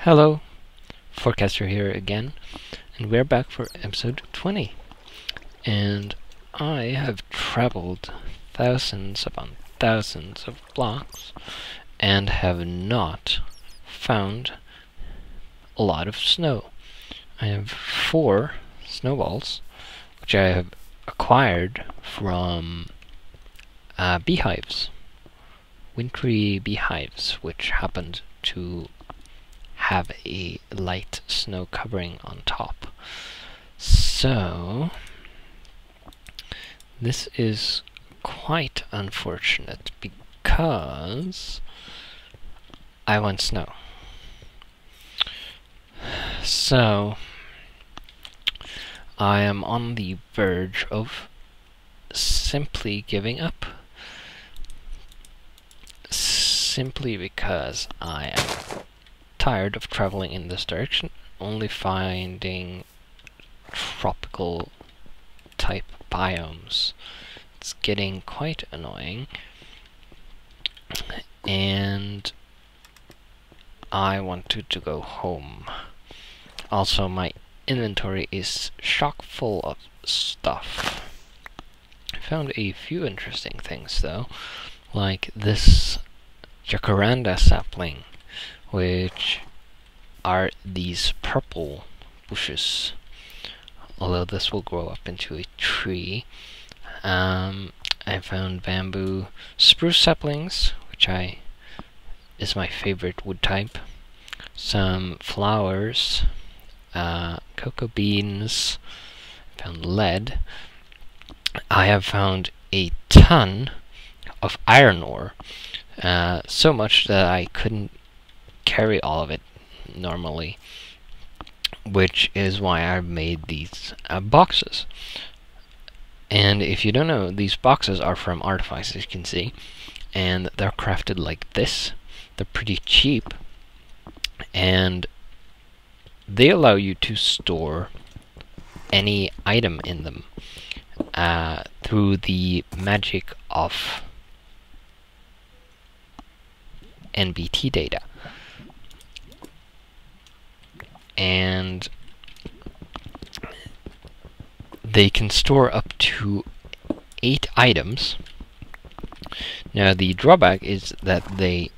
Hello, Forecaster here again, and we're back for episode 20. And I have traveled thousands upon thousands of blocks and have not found a lot of snow. I have 4 snowballs, which I have acquired from beehives, wintry beehives, which happened to have a light snow covering on top. So this is quite unfortunate because I want snow. So I am on the verge of simply giving up. Simply because I am tired of traveling in this direction, only finding tropical type biomes. It's getting quite annoying, and I wanted to go home. Also, my inventory is chock full of stuff. I found a few interesting things though, like this jacaranda sapling, which are these purple bushes, although this will grow up into a tree. I found bamboo spruce saplings, which is my favorite wood type, some flowers, cocoa beans, found lead. I have found a ton of iron ore, so much that I couldn't carry all of it normally, which is why I made these boxes. And if you don't know, these boxes are from Artifice, as you can see, and they're crafted like this. They're pretty cheap, and they allow you to store any item in them through the magic of NBT data. And they can store up to 8 items. Now the drawback is that they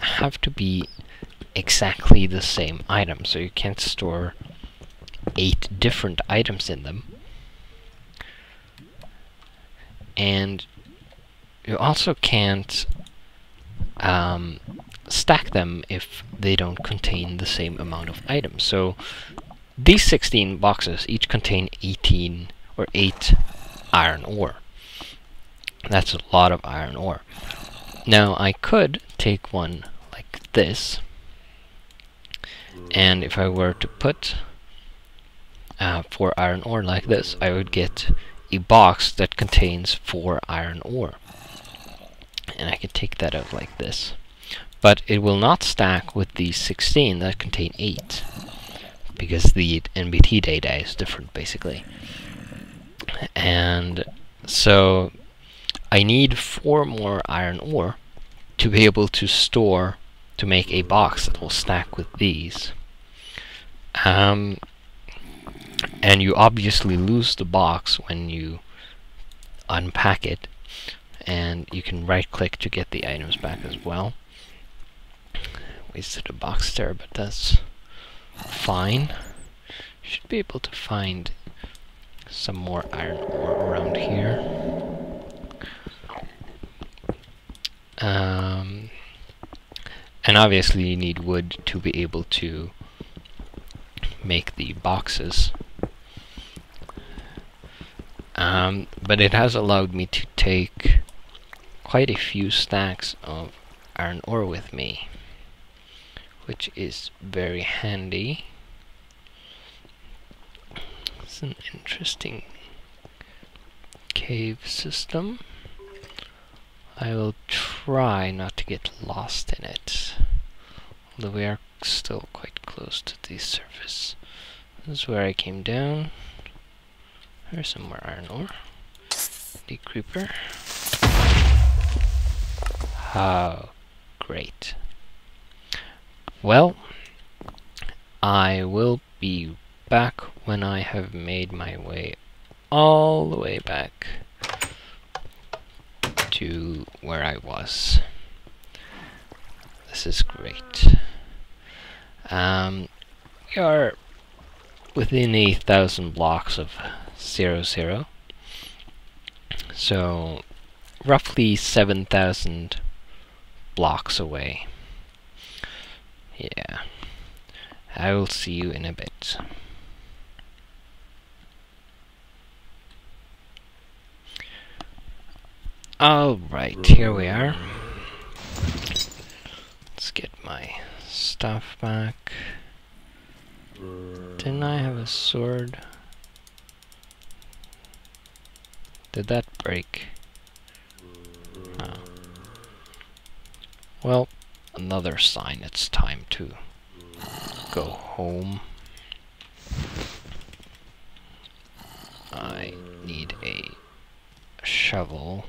have to be exactly the same item, so you can't store 8 different items in them. And you also can't stack them if they don't contain the same amount of items. So these 16 boxes each contain 18 or 8 iron ore. That's a lot of iron ore. Now I could take one like this, and if I were to put 4 iron ore like this, I would get a box that contains 4 iron ore. And I could take that out like this. But it will not stack with these 16 that contain 8, because the NBT data is different, basically. And so I need 4 more iron ore to be able to store, to make a box that will stack with these. And you obviously lose the box when you unpack it, and you can right click to get the items back as well. Wasted a box there, but that's fine. Should be able to find some more iron ore around here. And obviously you need wood to be able to make the boxes. But it has allowed me to take quite a few stacks of iron ore with me, which is very handy. It's an interesting cave system. I will try not to get lost in it, although we are still quite close to the surface. This is where I came down. There's some more iron ore. The creeper. Oh, great. Well, I will be back when I have made my way all the way back to where I was. This is great. We are within 1,000 blocks of 0, so roughly 7,000 blocks away. Yeah. I will see you in a bit. Alright, here we are. Let's get my stuff back. Didn't I have a sword? Did that break? Oh. Well, another sign it's time to go home. I need a shovel.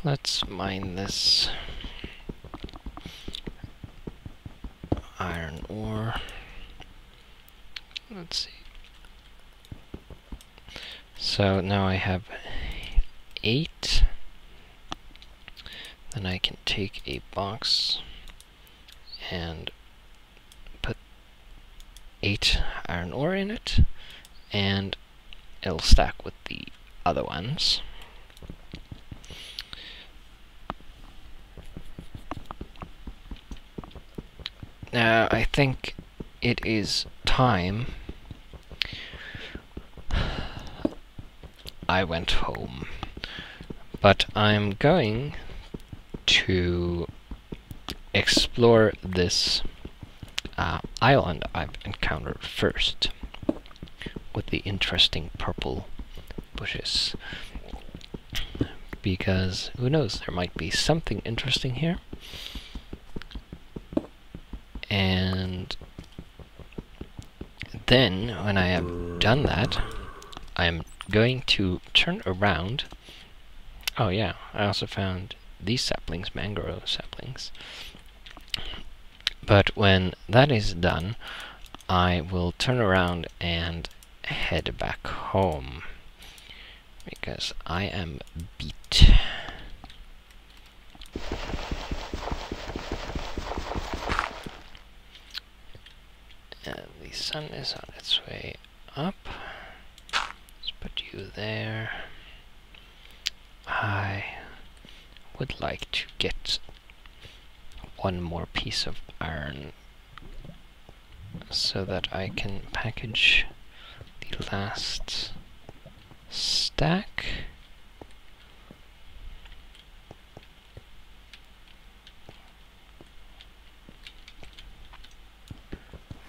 Let's mine this iron ore. Let's see. So now I have 8. Then I can take a box and put 8 iron ore in it, and it'll stack with the other ones. Now I think it is time I went home, but I'm going to explore this island I've encountered first, with the interesting purple bushes, because who knows, there might be something interesting here. And then, when I have done that, I'm going to turn around. Oh yeah, I also found these saplings, mangrove saplings. But when that is done, I will turn around and head back home, because I am beat. And the sun is on its way up. Let's put you there. I would like to get one more piece of iron so that I can package the last stack.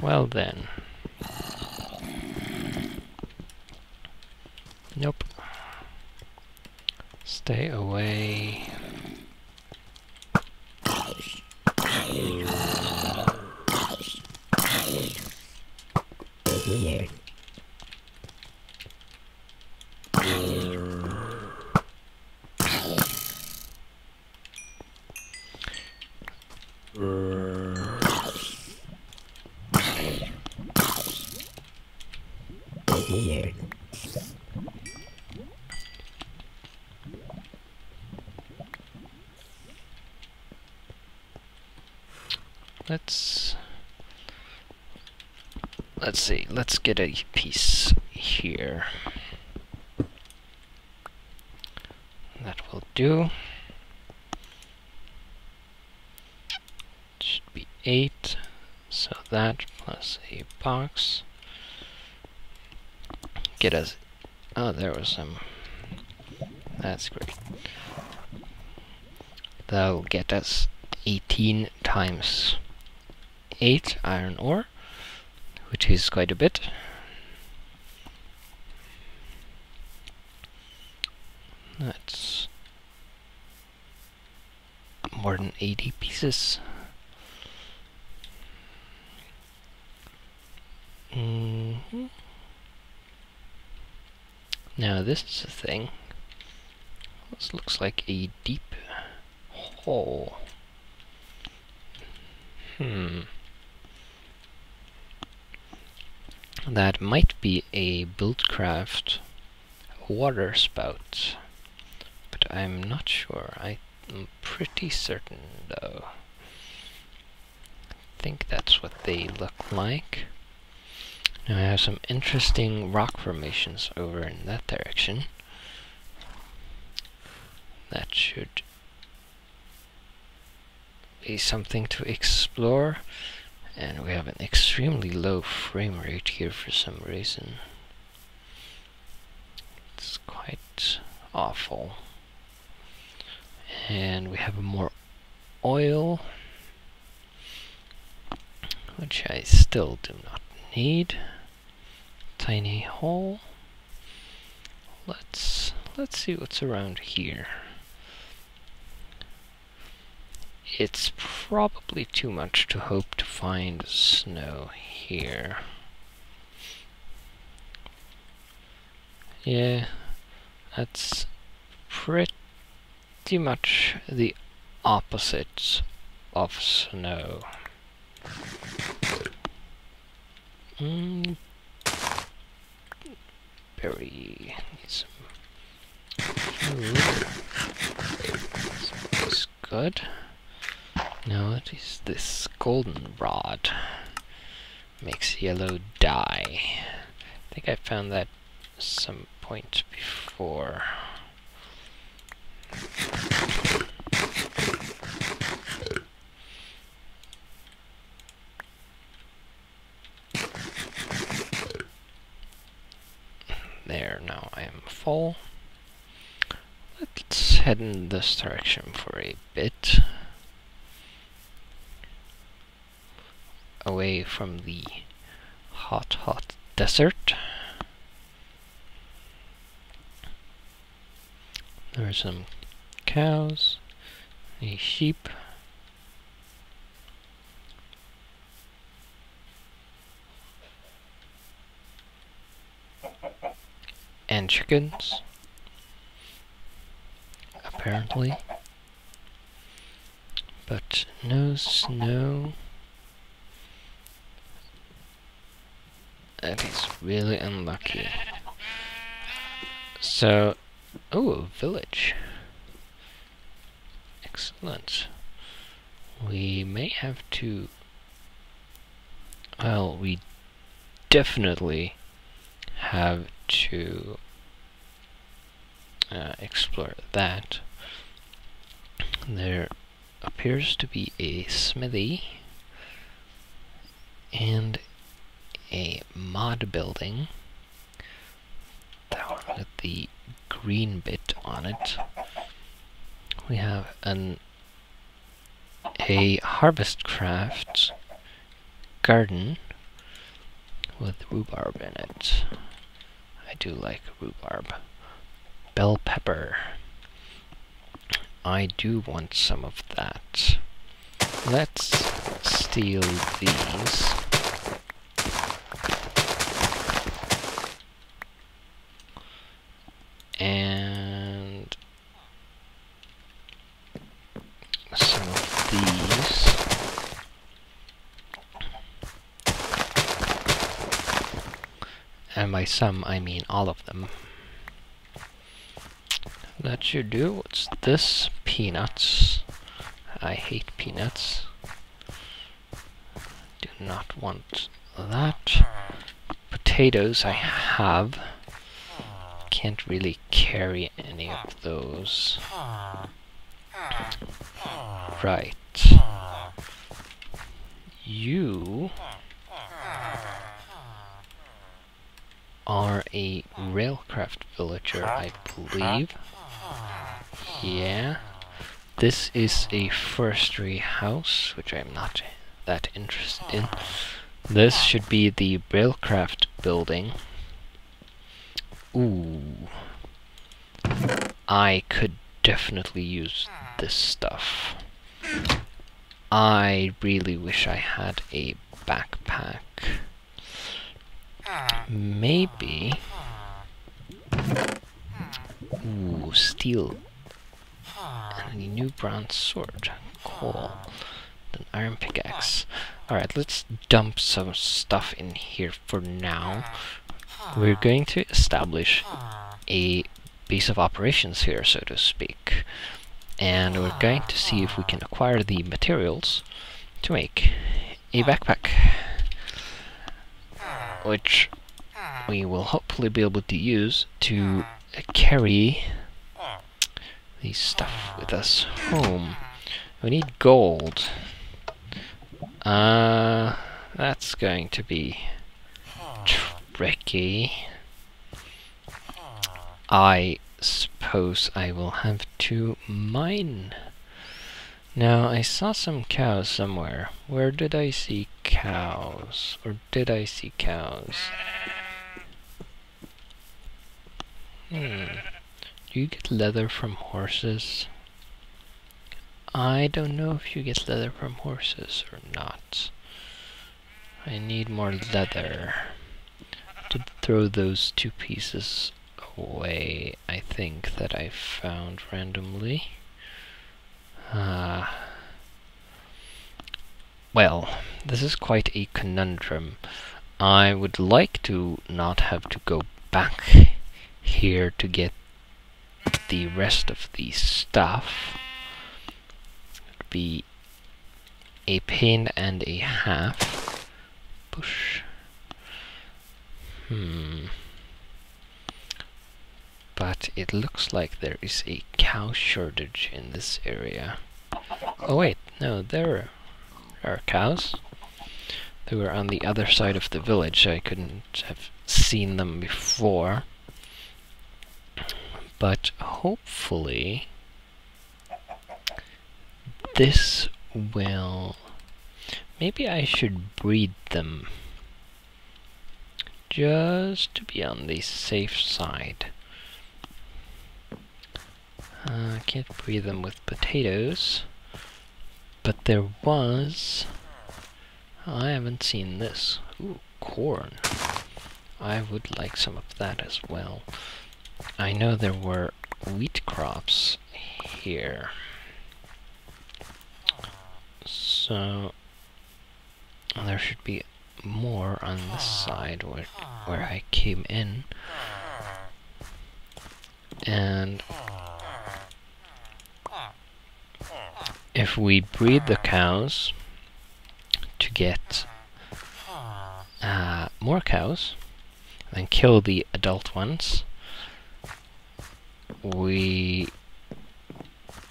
Well then. Nope. Stay away. Let's see, let's get a piece here. That will do. Should be 8, so that plus a box. Get us, oh, there was some, that's great. That'll get us 18 times 8 iron ore, which is quite a bit. That's more than 80 pieces. Now this is a thing. This looks like a deep hole. That might be a Buildcraft water spout, but I'm not sure. I'm pretty certain though. I think that's what they look like. Now I have some interesting rock formations over in that direction. That should be something to explore. And we have an extremely low frame rate here for some reason. It's quite awful. And we have more oil, which I still do not need. Tiny hole. Let's see what's around here. It's probably too much to hope to find snow here. Yeah, that's pretty much the opposite of snow. Berry needs some food. This is good. Now what is this? Goldenrod. Makes yellow dye. I think I found that some point before. There, now I am full. Let's head in this direction for a bit. Away from the hot desert. There are some cows, a sheep, and chickens, apparently, but no snow. That is really unlucky. So, oh, a village. Excellent. We may have to... Well, we definitely have to explore that. There appears to be a smithy and a mod building that one with the green bit on it. We have a Harvestcraft garden with rhubarb in it. I do like rhubarb. Bell pepper. I do want some of that. Let's steal these. And some of these. And by some, I mean all of them. That should do. What's this? Peanuts. I hate peanuts. Do not want that. Potatoes I have. Can't really carry any of those. Right. You are a Railcraft villager, I believe. Yeah. This is a forestry house, which I'm not that interested in. This should be the Railcraft building. Ooh. I could definitely use this stuff. I really wish I had a backpack. Maybe Ooh, steel. And a new bronze sword. Cool. An iron pickaxe. Alright, let's dump some stuff in here for now. We're going to establish a base of operations here, so to speak. And we're going to see if we can acquire the materials to make a backpack, which we will hopefully be able to use to carry the stuff with us home. We need gold. That's going to be tricky. I suppose I will have to mine. Now, I saw some cows somewhere. Where did I see cows? Or did I see cows? Do you get leather from horses? I don't know if you get leather from horses or not. I need more leather to throw those 2 pieces away, I think, that I found randomly. Well, this is quite a conundrum. I would like to not have to go back here to get the rest of the stuff. It would be a pain and a half. Push. But it looks like there is a cow shortage in this area. Oh wait, no, there are cows. They were on the other side of the village, so I couldn't have seen them before. But hopefully this will... Maybe I should breed them, just to be on the safe side. I can't breed them with potatoes, but there was... I haven't seen this. Ooh, corn. I would like some of that as well. I know there were wheat crops here. So there should be more on this side where I came in. And if we breed the cows to get more cows, then kill the adult ones,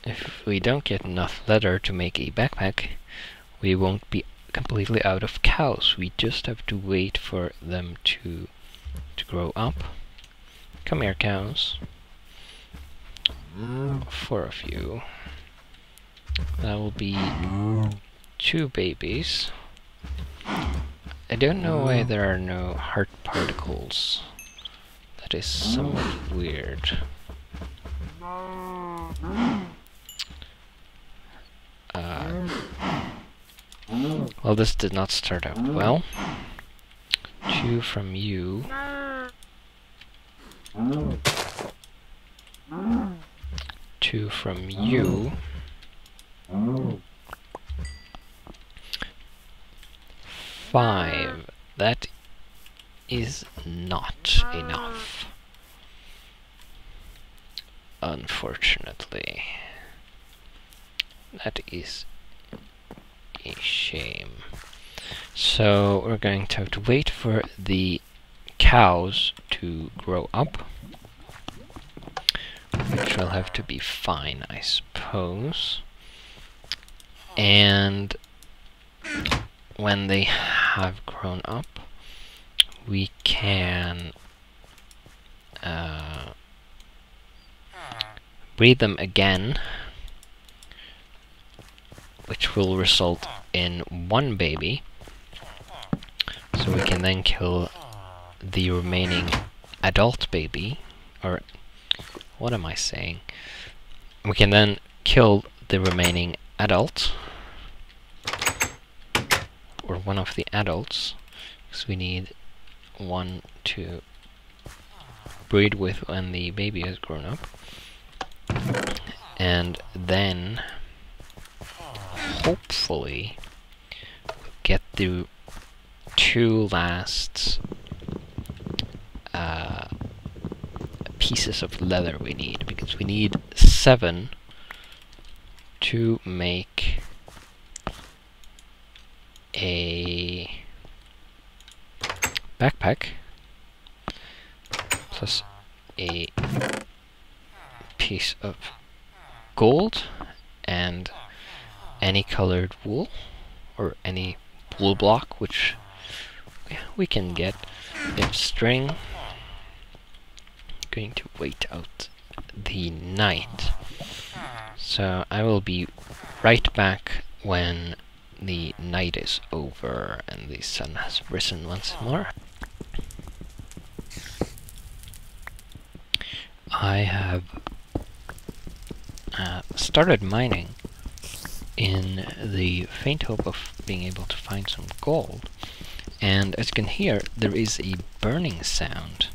if we don't get enough leather to make a backpack, we won't be completely out of cows. We just have to wait for them to grow up. Come here, cows. 4 of you. That will be 2 babies. I don't know why there are no heart particles. That is somewhat weird. Well, this did not start out well. 2 from you. 2 from you. 5. That is not enough, unfortunately. That is a shame. So we're going to have to wait for the cows to grow up, which will have to be fine, I suppose. And when they have grown up, we can breed them again, which will result in 1 baby. So we can then kill the remaining adult baby, or what am I saying? We can then kill the remaining adult, or one of the adults, because we need 1, 2, breed with when the baby has grown up. And then hopefully get the 2 last pieces of leather we need, because we need 7 to make a backpack plus a piece of gold and any colored wool or any wool block which we can get. In string, going to wait out the night, so I will be right back when the night is over and the sun has risen once more. I have started mining in the faint hope of being able to find some gold, and as you can hear, there is a burning sound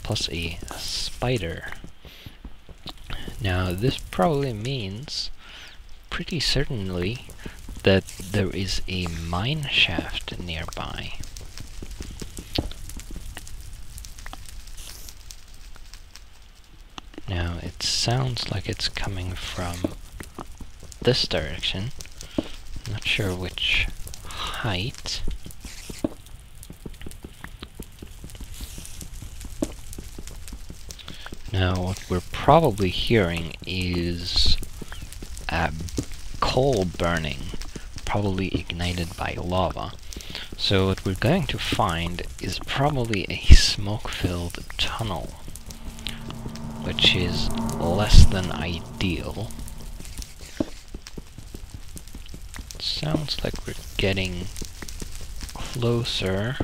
plus a spider. Now this probably means pretty certainly that there is a mine shaft nearby. Now it sounds like it's coming from this direction. Not sure which height. Now what we're probably hearing is coal burning, probably ignited by lava. So what we're going to find is probably a smoke-filled tunnel, which is less than ideal. It sounds like we're getting closer.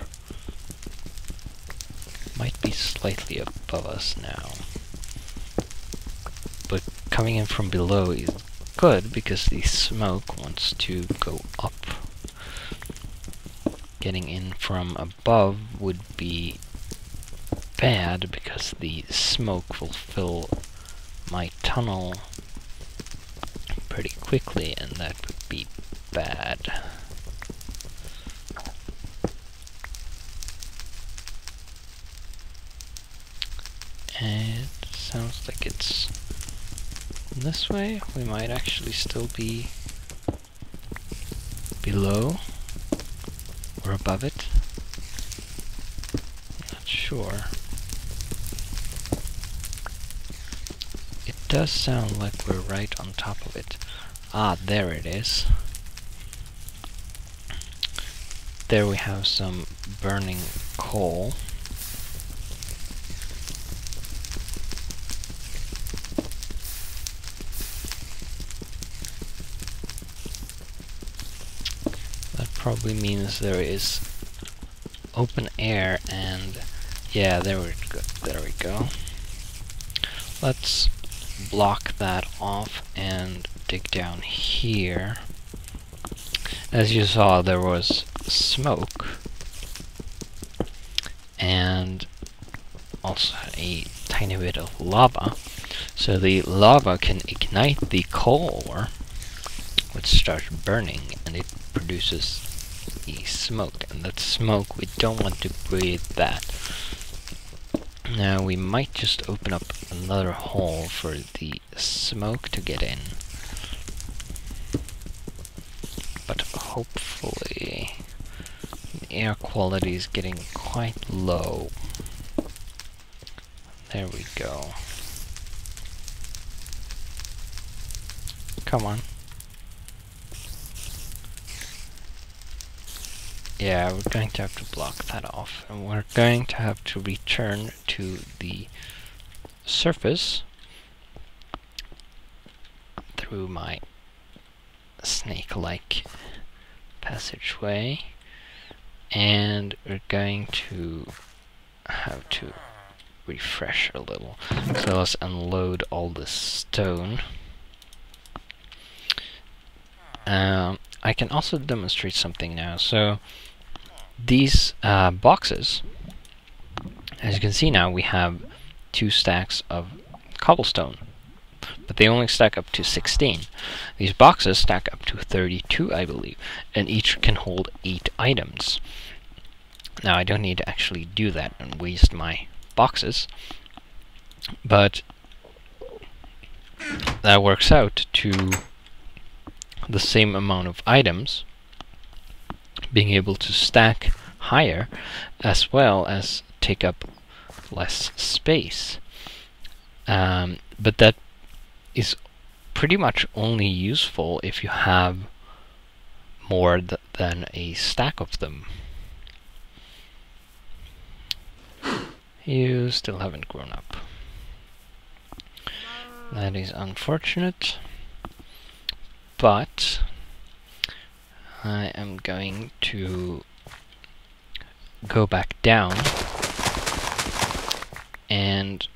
Might be slightly above us now. But coming in from below is good because the smoke wants to go up. Getting in from above would be bad because the smoke will fill my tunnel pretty quickly, and that would be bad. And it sounds like it's this way. We might actually still be below or above it. Not sure. It does sound like we're right on top of it. Ah, there it is. There we have some burning coal. Probably means there is open air, and yeah, there we go. Let's block that off and dig down here. As you saw, there was smoke and also a tiny bit of lava, so the lava can ignite the coal, which starts burning, and it produces smoke, and that smoke, we don't want to breathe that. Now we might just open up another hole for the smoke to get in, but hopefully the air quality is getting quite low. There we go. Come on. Yeah, we're going to have to block that off, and we're going to have to return to the surface through my snake-like passageway, and we're going to have to refresh a little. So let's unload all this stone. I can also demonstrate something now. So these boxes, as you can see now, we have 2 stacks of cobblestone, but they only stack up to 16. These boxes stack up to 32, I believe, and each can hold 8 items. Now, I don't need to actually do that and waste my boxes, but that works out to the same amount of items being able to stack higher, as well as take up less space. But that is pretty much only useful if you have more than a stack of them. You still haven't grown up. That is unfortunate, but I am going to go back down and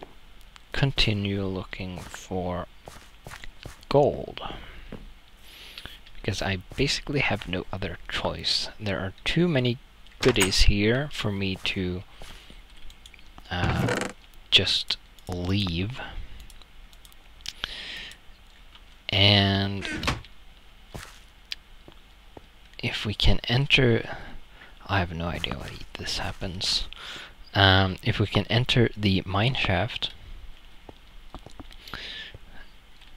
continue looking for gold, because I basically have no other choice. There are too many goodies here for me to just leave. And if we can enter, I have no idea why this happens. If we can enter the mine shaft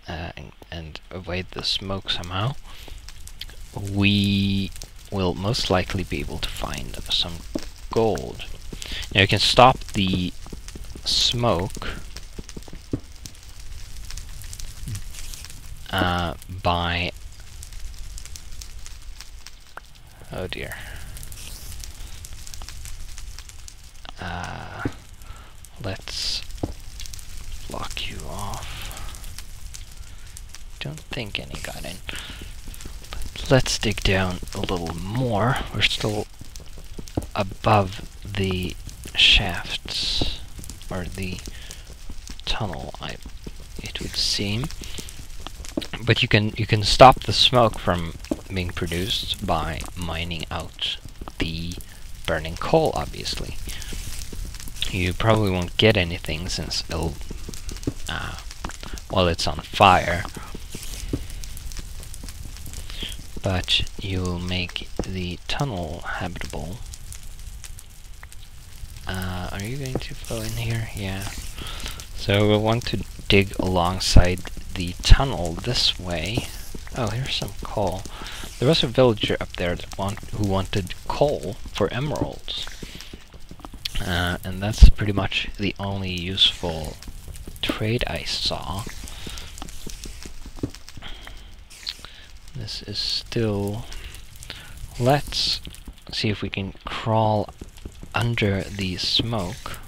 and avoid the smoke somehow, we will most likely be able to find some gold. Now you can stop the smoke by... oh dear. Let's block you off. Don't think any got in. But let's dig down a little more. We're still above the shafts, or the tunnel, it would seem. But you can stop the smoke from being produced by mining out the burning coal, obviously. You probably won't get anything since it'll, while it's on fire, but you will make the tunnel habitable. Are you going to flow in here? Yeah. So we'll want to dig alongside the tunnel this way. Oh, here's some coal. There was a villager up there who wanted coal for emeralds. And that's pretty much the only useful trade I saw. This is still... let's see if we can crawl under the smoke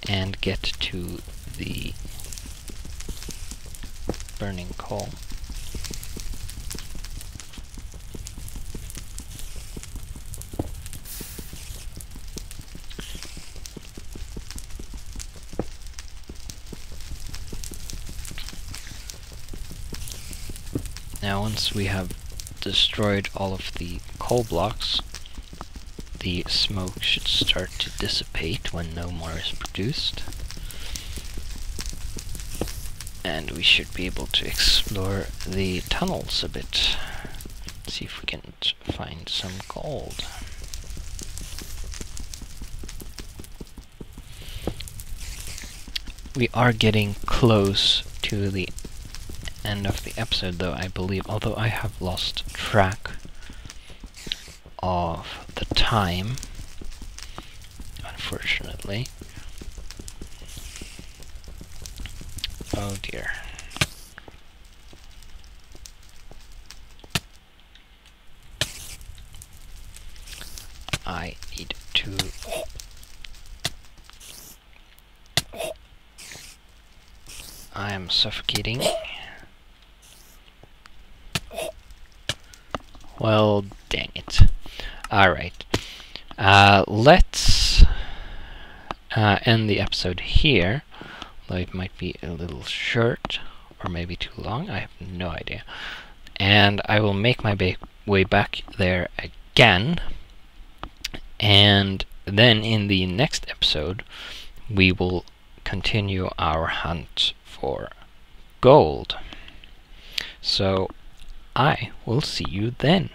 and get to the burning coal. Now once we have destroyed all of the coal blocks, the smoke should start to dissipate when no more is produced. And we should be able to explore the tunnels a bit. See if we can find some gold. We are getting close to the end of the episode, though, I believe, although I have lost track of the time, unfortunately. Oh dear. I need to... I am suffocating. Well, dang it. Alright. Let's end the episode here. Though it might be a little short, or maybe too long, I have no idea. And I will make my way back there again, and then in the next episode we will continue our hunt for gold. So I will see you then.